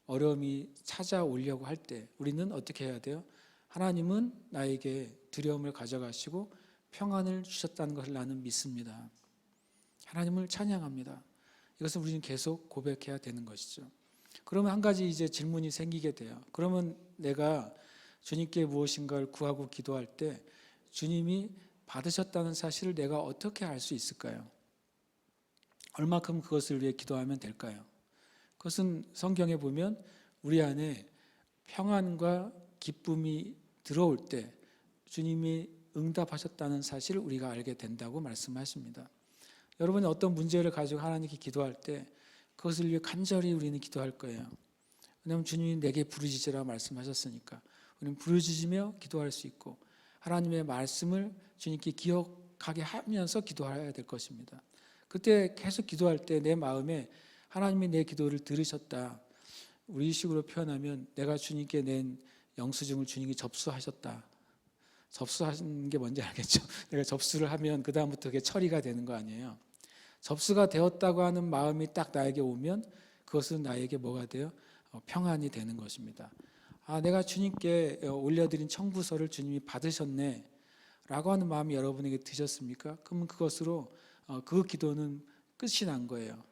어려움이 찾아오려고 할 때 우리는 어떻게 해야 돼요? 하나님은 나에게 두려움을 가져가시고 평안을 주셨다는 것을 나는 믿습니다. 하나님을 찬양합니다. 이것을 우리는 계속 고백해야 되는 것이죠. 그러면 한 가지 이제 질문이 생기게 돼요. 그러면 내가 주님께 무엇인가를 구하고 기도할 때 주님이 받으셨다는 사실을 내가 어떻게 알 수 있을까요? 얼마큼 그것을 위해 기도하면 될까요? 그것은 성경에 보면 우리 안에 평안과 기쁨이 들어올 때 주님이 응답하셨다는 사실을 우리가 알게 된다고 말씀하십니다. 여러분이 어떤 문제를 가지고 하나님께 기도할 때 그것을 위해 간절히 우리는 기도할 거예요. 왜냐하면 주님이 내게 부르짖으라 말씀하셨으니까 우리는 부르짖으며 기도할 수 있고 하나님의 말씀을 주님께 기억하게 하면서 기도해야 될 것입니다. 그때 계속 기도할 때 내 마음에 하나님이 내 기도를 들으셨다. 우리식으로 표현하면 내가 주님께 낸 영수증을 주님이 접수하셨다. 접수하는 게 뭔지 알겠죠? 내가 접수를 하면 그 다음부터 그게 처리가 되는 거 아니에요. 접수가 되었다고 하는 마음이 딱 나에게 오면 그것은 나에게 뭐가 돼요? 평안이 되는 것입니다. 아, 내가 주님께 올려드린 청구서를 주님이 받으셨네 라고 하는 마음이 여러분에게 드셨습니까? 그러면 그것으로 그 기도는 끝이 난 거예요.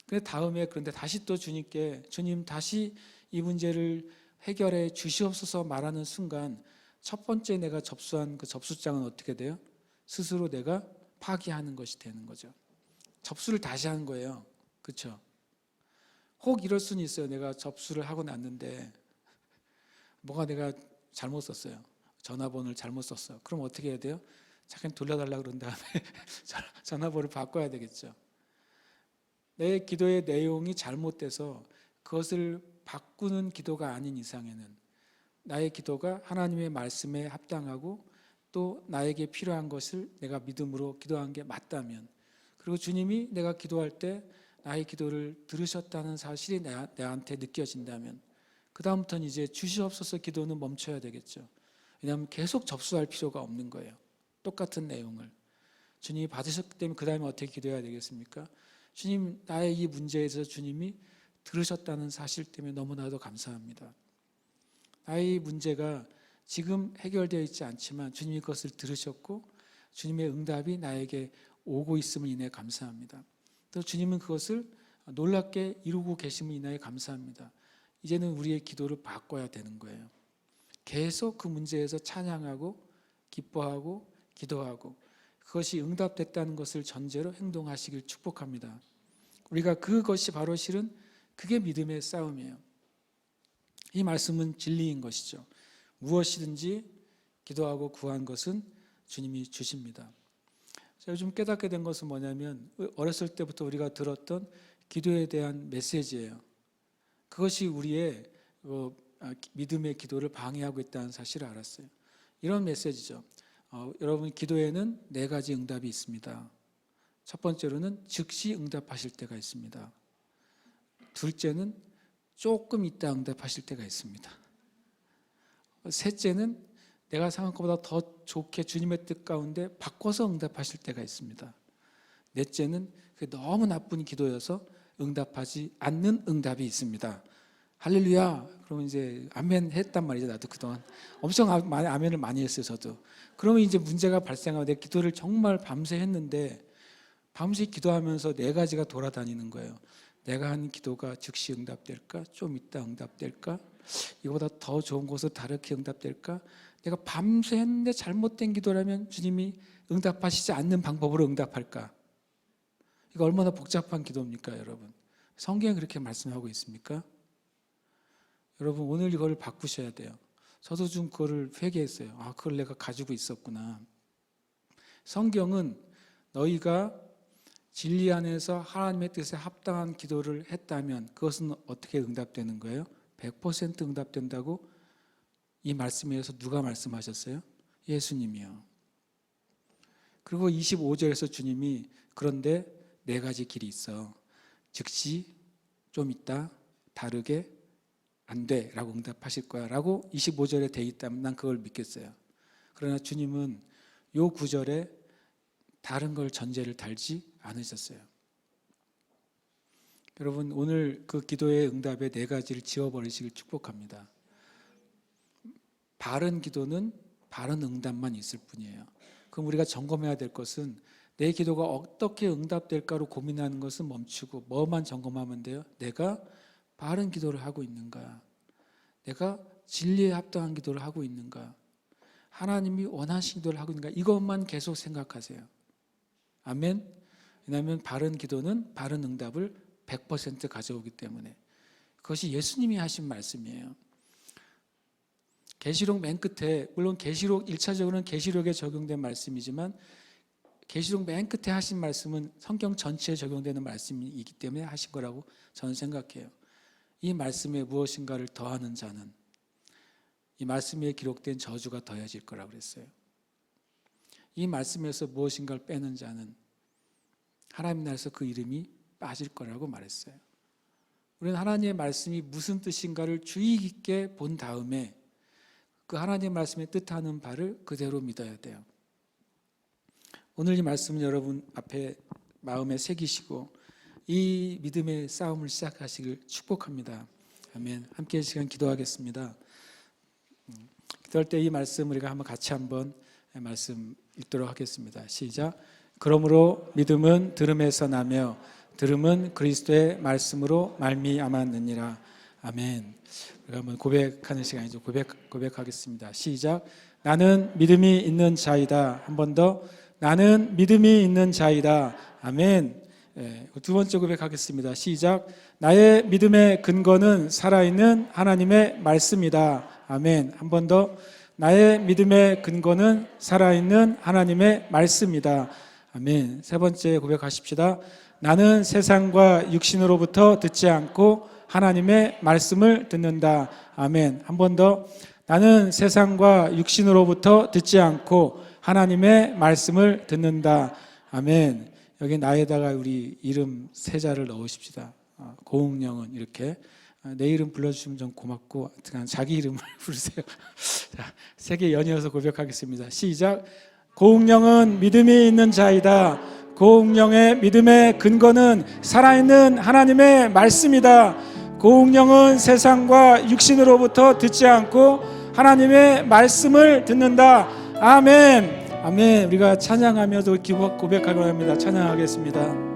그런데 다시 또 주님께 주님 다시 이 문제를 해결해 주시옵소서 말하는 순간 첫 번째 내가 접수한 그 접수장은 어떻게 돼요? 스스로 내가 파기하는 것이 되는 거죠. 접수를 다시 하는 거예요. 그렇죠? 혹 이럴 수는 있어요. 내가 접수를 하고 났는데 뭐가 내가 잘못 썼어요. 전화번호를 잘못 썼어. 그럼 어떻게 해야 돼요? 잠깐 돌려달라 그런 다음에 전화번호를 바꿔야 되겠죠. 내 기도의 내용이 잘못돼서 그것을 바꾸는 기도가 아닌 이상에는 나의 기도가 하나님의 말씀에 합당하고 또 나에게 필요한 것을 내가 믿음으로 기도한 게 맞다면 그리고 주님이 내가 기도할 때 나의 기도를 들으셨다는 사실이 내한테 느껴진다면 그 다음부터는 이제 주시옵소서 기도는 멈춰야 되겠죠. 왜냐하면 계속 접수할 필요가 없는 거예요. 똑같은 내용을 주님이 받으셨기 때문에 그 다음에 어떻게 기도해야 되겠습니까? 주님, 나의 이 문제에 대해서 주님이 들으셨다는 사실 때문에 너무나도 감사합니다. 나의 문제가 지금 해결되어 있지 않지만 주님이 그것을 들으셨고 주님의 응답이 나에게 오고 있음을 인해 감사합니다. 또 주님은 그것을 놀랍게 이루고 계심을 인하여 감사합니다. 이제는 우리의 기도를 바꿔야 되는 거예요. 계속 그 문제에서 찬양하고 기뻐하고 기도하고 그것이 응답됐다는 것을 전제로 행동하시길 축복합니다. 우리가 그것이 바로 실은 그게 믿음의 싸움이에요. 이 말씀은 진리인 것이죠. 무엇이든지 기도하고 구한 것은 주님이 주십니다. 제가 요즘 깨닫게 된 것은 뭐냐면 어렸을 때부터 우리가 들었던 기도에 대한 메시지예요. 그것이 우리의 믿음의 기도를 방해하고 있다는 사실을 알았어요. 이런 메시지죠. 여러분 기도에는 4가지 응답이 있습니다. 첫 번째로는 즉시 응답하실 때가 있습니다. 둘째는 조금 있다 응답하실 때가 있습니다. 셋째는 내가 생각한 것보다 더 좋게 주님의 뜻 가운데 바꿔서 응답하실 때가 있습니다. 넷째는 너무 나쁜 기도여서 응답하지 않는 응답이 있습니다. 할렐루야. 그러면 이제 아멘 했단 말이죠. 나도 그동안 엄청 많이 아멘을 많이 했어요. 저도. 그러면 이제 문제가 발생하고 내 기도를 정말 밤새 했는데 밤새 기도하면서 4가지가 돌아다니는 거예요. 내가 한 기도가 즉시 응답될까? 좀 이따 응답될까? 이거보다 더 좋은 곳으로 다르게 응답될까? 내가 밤새 했는데 잘못된 기도라면 주님이 응답하시지 않는 방법으로 응답할까? 이거 얼마나 복잡한 기도입니까, 여러분? 성경이 그렇게 말씀하고 있습니까? 여러분 오늘 이걸 바꾸셔야 돼요. 저도 좀 그거를 회개했어요. 아, 그걸 내가 가지고 있었구나. 성경은 너희가 진리 안에서 하나님의 뜻에 합당한 기도를 했다면 그것은 어떻게 응답되는 거예요? 100% 응답된다고 이 말씀에서 누가 말씀하셨어요? 예수님이요. 그리고 25절에서 주님이 그런데 네 가지 길이 있어. 즉시, 좀 있다, 다르게, 안 돼 라고 응답하실 거야 라고 25절에 돼 있다면 난 그걸 믿겠어요. 그러나 주님은 요 구절에 다른 걸 전제를 달지 않으셨어요. 여러분, 오늘 그 기도의 응답의 네 가지를 지워버리시길 축복합니다. 바른 기도는 바른 응답만 있을 뿐이에요. 그럼 우리가 점검해야 될 것은 내 기도가 어떻게 응답될까로 고민하는 것은 멈추고 뭐만 점검하면 돼요? 내가 바른 기도를 하고 있는가? 내가 진리에 합당한 기도를 하고 있는가? 하나님이 원하신 기도를 하고 있는가? 이것만 계속 생각하세요. 아멘. 왜냐하면 바른 기도는 바른 응답을 100% 가져오기 때문에. 그것이 예수님이 하신 말씀이에요. 계시록 맨 끝에, 물론 계시록 1차적으로는 계시록에 적용된 말씀이지만 계시록 맨 끝에 하신 말씀은 성경 전체에 적용되는 말씀이기 때문에 하신 거라고 저는 생각해요. 이 말씀에 무엇인가를 더하는 자는 이 말씀에 기록된 저주가 더해질 거라고 그랬어요. 이 말씀에서 무엇인가를 빼는 자는 하나님 나라에서 그 이름이 빠질 거라고 말했어요. 우리는 하나님의 말씀이 무슨 뜻인가를 주의 깊게 본 다음에 그 하나님의 말씀의 뜻하는 바를 그대로 믿어야 돼요. 오늘 이 말씀은 여러분 앞에 마음에 새기시고 이 믿음의 싸움을 시작하시길 축복합니다. 아멘. 함께 이 시간 기도하겠습니다. 기도할 때 이 말씀 우리가 같이 한번 말씀 읽도록 하겠습니다. 시작. 그러므로 믿음은 들음에서 나며 들음은 그리스도의 말씀으로 말미암았느니라. 아멘. 우리가 한번 고백하는 시간이죠. 고백하겠습니다. 시작. 나는 믿음이 있는 자이다. 한 번 더. 나는 믿음이 있는 자이다. 아멘. 두 번째 고백하겠습니다. 시작. 나의 믿음의 근거는 살아있는 하나님의 말씀이다. 아멘. 한 번 더. 나의 믿음의 근거는 살아있는 하나님의 말씀이다. 아멘. 세 번째 고백하십시다. 나는 세상과 육신으로부터 듣지 않고 하나님의 말씀을 듣는다. 아멘. 한 번 더. 나는 세상과 육신으로부터 듣지 않고 하나님의 말씀을 듣는다. 아멘. 여기 나에다가 우리 이름 세 자를 넣으십시다. 고흥령은 이렇게 내 이름 불러주시면 좀 고맙고 자기 이름을 부르세요. 자, 세 개 연이어서 고백하겠습니다. 시작. 고흥령은 믿음이 있는 자이다. 고흥령의 믿음의 근거는 살아있는 하나님의 말씀이다. 고흥령은 세상과 육신으로부터 듣지 않고 하나님의 말씀을 듣는다. 아멘. 아멘. 우리가 찬양하며도 고백하려 합니다. 찬양하겠습니다.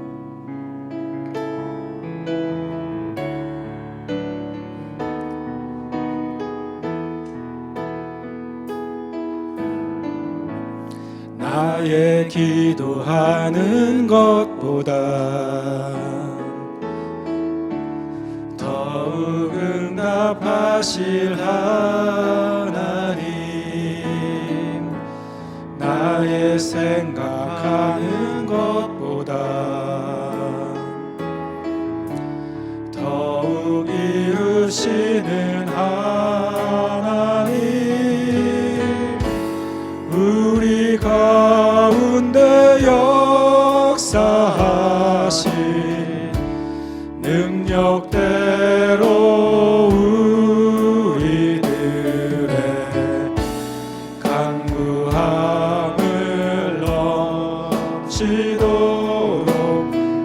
나의 기도하는 것보다 더욱 응답하실 하나님, 나의 생각하는 것보다 더욱 이루시는 하나님, 우리 가운데 역사하신 능력대로 우리들의 강구함을 넘치도록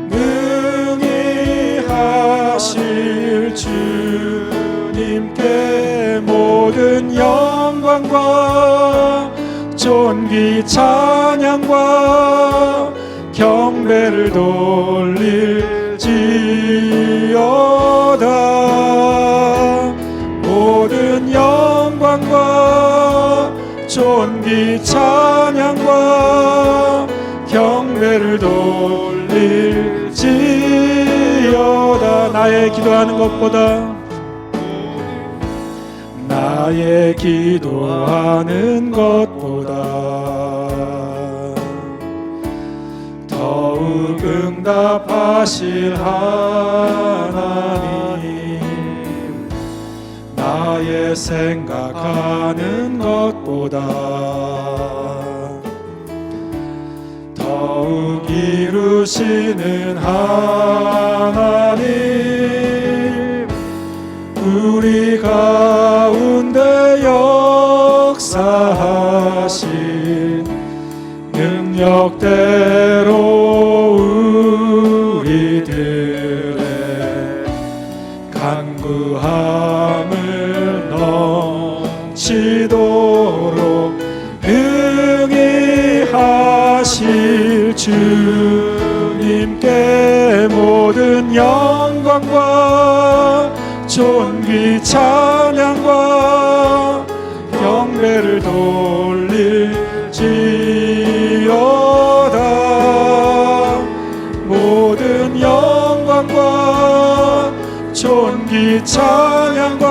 능히 하실 주님께 모든 영광과 존귀 찬양과 경배를 돌릴지어다. 모든 영광과 존귀 찬양과 경배를 돌릴지어다. 나의 기도하는 것보다 나의 기도하는 것보다 더욱 응답하실 하나님, 나의 생각하는 것보다 더욱 이루 이루시는 하나님, 우리 가운데 역사하신 능력대로 우리들의 간구함을 넘치도록 능히 하실 주님께 모든 영광과 존귀 찬양과 경배를 돌릴지어다. 모든 영광과 존귀 찬양과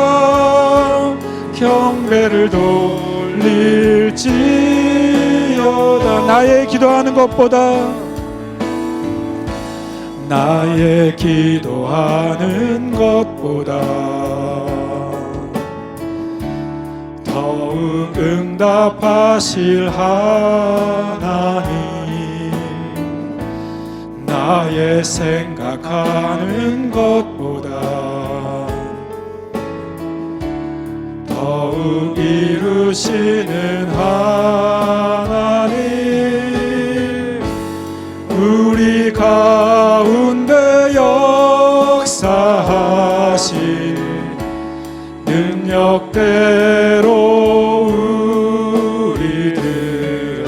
경배를 돌릴지어다. 나의 기도하는 것보다 더욱 응답하실 하나님, 나의 생각하는 것보다 더욱 이루시는 하나님, 우리 가운데 역사하신 능력대로 우리들의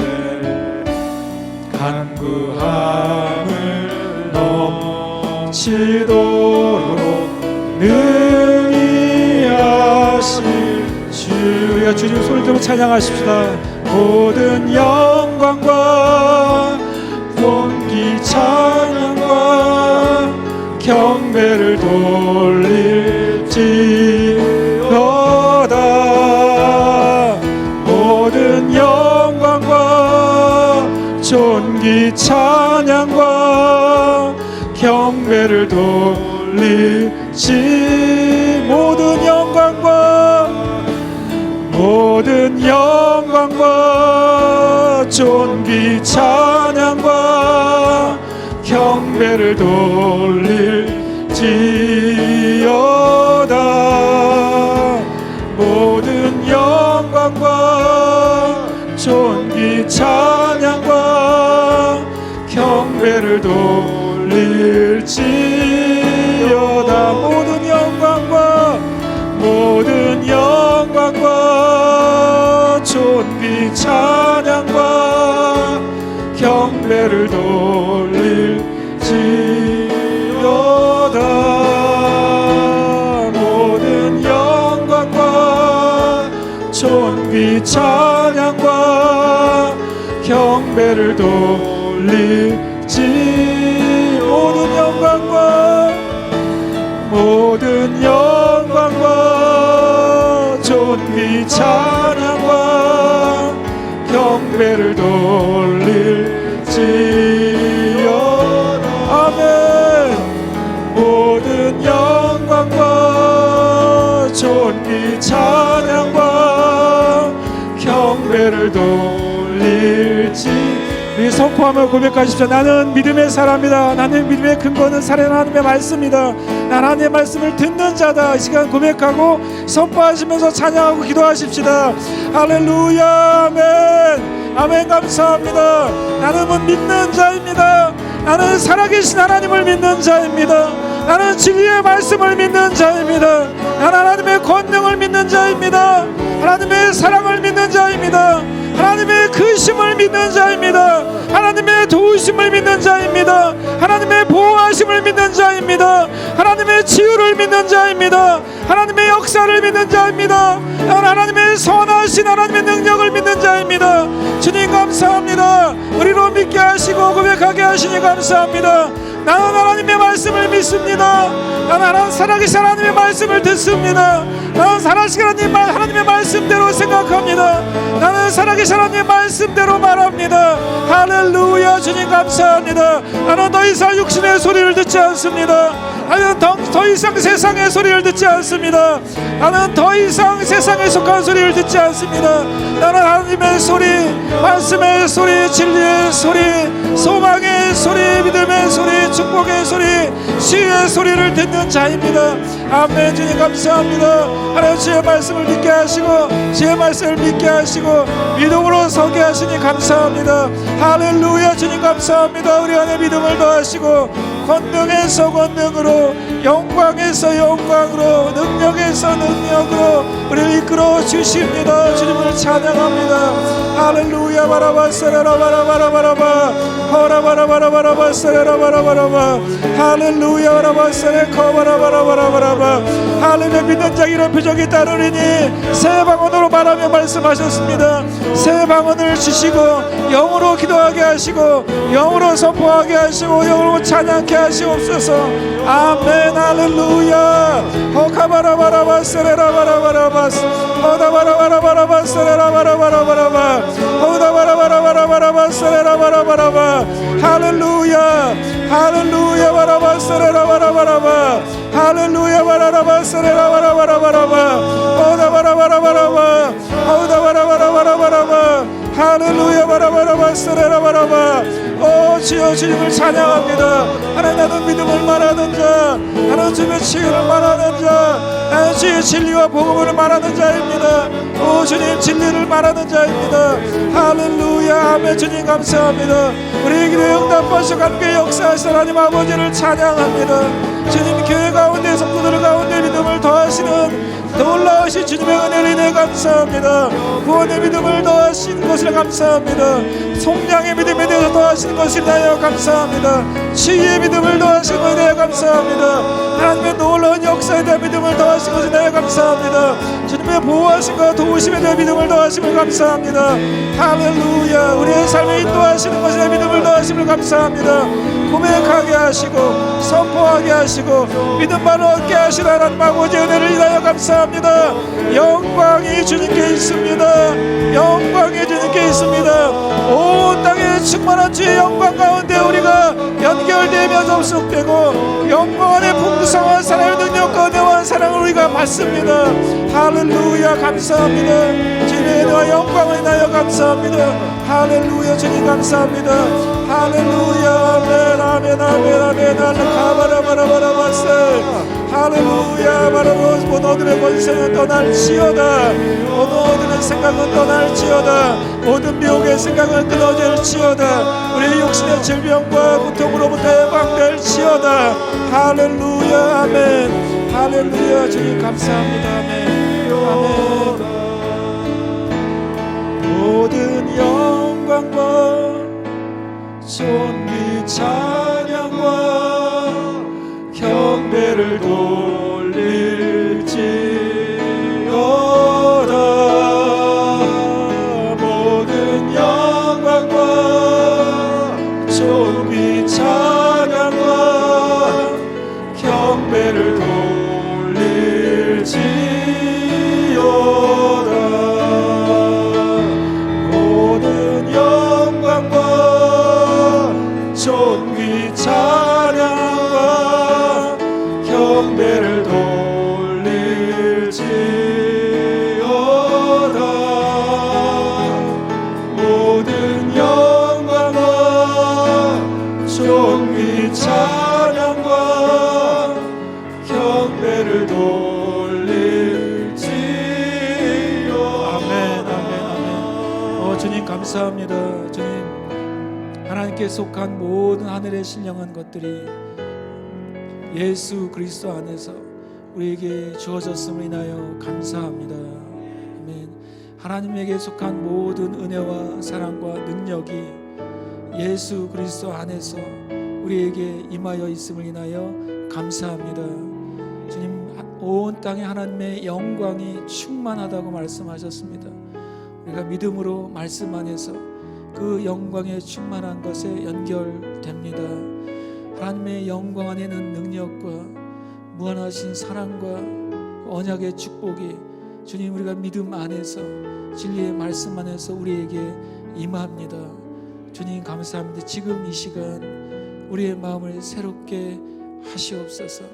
간구함을 넘치도록 능히 하실 주여. 주님 소리 들고 찬양하십시다. 모든 영광과 존귀 찬양과 경배를 돌릴지어다. 모든 영광과 존귀 찬양과 경배를 돌릴지. 모든 영광과 존귀 찬양과 경배를 돌릴지어다. 모든 영광과 존귀 찬양과 경배를 돌릴지어다. 모든 영광과 존귀 찬양과 경배를 돌릴지어다. 모든 영광과 존귀 찬양과 경배를 돌릴지. 모든 영광과 존귀 찬양과 경배를 돌릴지어다. 아멘. 모든 영광과 존귀 찬양과 경배를 돌릴지. 우리 선포하며 고백하십시오. 나는 믿음의 사람이다. 나는 믿음의 근거는 살아있는 하나님의 말씀이다. 난 하나님의 말씀을 듣는 자다. 이 시간 고백하고 선포하시면서 찬양하고 기도하십시다. 할렐루야. 아멘. 아멘. 감사합니다. 나는 믿는 자입니다. 나는 살아계신 하나님을 믿는 자입니다. 나는 진리의 말씀을 믿는 자입니다. 나는 하나님의 권능을 믿는 자입니다. 하나님의 사랑을 믿는 자입니다. 하나님의 크심을 믿는 자입니다. 하나님의 도우심을 믿는 자입니다. 하나님의 보호하심을 믿는 자입니다. 하나님의 치유를 믿는 자입니다. 하나님의 역사를 믿는 자입니다. 하나님의 선하신 하나님의 능력을 믿는 자입니다. 주님 감사합니다. 우리로 믿게 하시고 고백하게 하시니 감사합니다. 나는 하나님의 말씀을 믿습니다. 나는 살아계신 하나님의 말씀을 듣습니다. 나는 살아계신 하나님의 말씀대로 생각합니다. 나는 살아계신 하나님의 말씀대로 말합니다. 할렐루야. 주님 감사합니다. 나는 더 이상 육신의 소리를 듣지 않습니다. 나는 더 이상 세상의 소리를 듣지 않습니다. 나는 더 이상 세상에 속한 소리를 듣지 않습니다. 나는 하나님의 소리, 말씀의 소리, 진리의 소리, 소망의 소리, 믿음의 소리, 축복의 소리, 치유의 소리를 듣는 자입니다. 아멘. 주님 감사합니다. 하나님 주의 말씀을 믿게 하시고 주의 말씀을 믿게 하시고 믿음으로 서게 하시니 감사합니다. 할렐루야. 주님 감사합니다. 우리 안에 믿음을 더하시고 권능에서 권능으로, 영광에서 영광으로, 능력에서 능력으로 우리를 이끌어 주십니다. 주님을 찬양합니다. 할렐루야. 바라바세라라 바라바라바라바 허라바라바라바라바세라라 바라바라바 할렐루야. 바라바세레 커바라바라바라바라바 할렐루야. 믿는 자 이런 표적이 따르리니 새 방언으로 말하며 말씀하셨습니다. 새 방언을 주시고 영으로 기도하게 하시고 영으로 선포하게 하시고 영으로 찬양케 하시옵소서. 아멘. 할렐루야. 호카바라바라바세레라바라바라바스 호다바라바라바라바세레라바라바라바라바 호다바라바라바라바라바세레라바라바라바 할렐루야. 할렐루야. 바라바세레라바라바라바 할렐루야. 바라바세레라바라바라바라바 호다바라바라바라바 호다바라바라바라바라바 할렐루야. 바라바라바세레라바라바 오 주여 주님을 찬양합니다. 하나님 나는 믿음을 말하는 자, 하나님 주님의 치유를 말하는 자, 하나님 주의 진리와 복음을 말하는 자입니다. 오 주님 진리를 말하는 자입니다. 할렐루야. 아멘. 주님 감사합니다. 우리 기도에 응답하시고 함께 역사하시는 하나님 아버지를 찬양합니다. 주님 교회 가운데 성도들 가운데 믿음을 더하시는 놀라우신 주님의 은혜를 인해 감사합니다. 구원의 믿음을 더하신 것을 감사합니다. 속량의 믿음에 대해서 더하시는 것을 인하여 감사합니다. 치유의 믿음을 더하신 것에 대해 감사합니다. 하나님의 놀라운 역사에 대한 믿음을 더하신 것에 대해 감사합니다. 주님의 보호하심과 도우심에 대한 믿음을 더하심을 감사합니다. 할렐루야. 우리의 삶에 인도하시는 것에 대한 믿음을 더하심을 감사합니다. 고백하게 하시고 선포하게 하시고 믿음 바로 얻게 하시는 하나님 아버지 은혜를 인하여 감사합니다. 영광이 주님께 있습니다. 영광이 주님께 있습니다. 온 땅에 충만한 주의 영광 가운데 우리가 연결되며 접속되고 영광 안에 풍성한 사랑의 능력과 은혜와 사랑을 우리가 받습니다. 할렐루야. 감사합니다. 주님의 은혜와 영광을 인하여 감사합니다. 할렐루야. 주님 감사합니다. 할렐루야. 아멘 아멘 아멘 아멘 가바라바라바라바세 할렐루야. 바라보 모든 권세는 떠날지어다. 모든 생각은 떠날지어다. 모든 미혹의 생각은 끊어질지어다. 우리의 육신의 질병과 고통으로부터 해방될지어다. 할렐루야. 아멘. 할렐루야. 주님 감사합니다. 아멘 아멘. 모든 영광과 존귀 찬양과 경배를 돌릴지어다. 모든 영광과 존귀 찬양과 경배를 돌릴지어다. 모든 영광과 존귀 찬양과 경배를 돌릴지어다. 모든 영광과 존귀 찬양과 경배를 돌릴지어다. 아멘 아멘 아멘. 주님 감사합니다. 주님 하나님께 속한 모든 하늘에 신령한 것들이 예수 그리스도 안에서 우리에게 주어졌음을 인하여 감사합니다. 아멘. 하나님에게 속한 모든 은혜와 사랑과 능력이 예수 그리스도 안에서 우리에게 임하여 있음을 인하여 감사합니다. 주님 온 땅에 하나님의 영광이 충만하다고 말씀하셨습니다. 우리가 믿음으로 말씀 안에서 그 영광에 충만한 것에 연결됩니다. 하나님의 영광 안에는 능력과 무한하신 사랑과 언약의 축복이 주님 우리가 믿음 안에서 진리의 말씀 안에서 우리에게 임합니다. 주님 감사합니다. 지금 이 시간 우리의 마음을 새롭게 하시옵소서.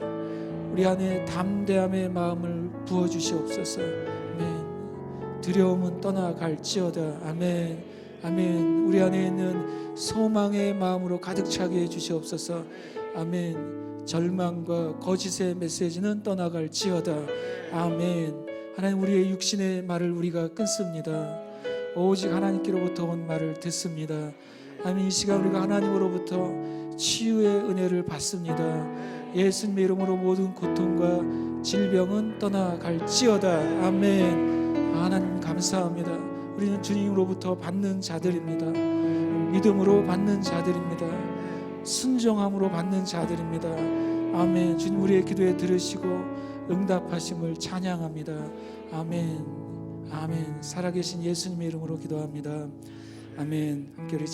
우리 안에 담대함의 마음을 부어주시옵소서. 아멘. 두려움은 떠나갈지어다. 아멘. 아멘. 우리 안에 있는 소망의 마음으로 가득 차게 해주시옵소서. 아멘. 절망과 거짓의 메시지는 떠나갈지어다. 아멘. 하나님, 우리의 육신의 말을 우리가 끊습니다. 오직 하나님께로부터 온 말을 듣습니다. 아멘. 이 시간 우리가 하나님으로부터 치유의 은혜를 받습니다. 예수님의 이름으로 모든 고통과 질병은 떠나갈지어다. 아멘. 하나님 감사합니다. 우리는 주님으로부터 받는 자들입니다. 믿음으로 받는 자들입니다. 순종함으로 받는 자들입니다. 아멘. 주님, 우리의 기도에 들으시고 응답하심을 찬양합니다. 아멘. 아멘. 살아계신 예수님의 이름으로 기도합니다. 아멘. 함께 우리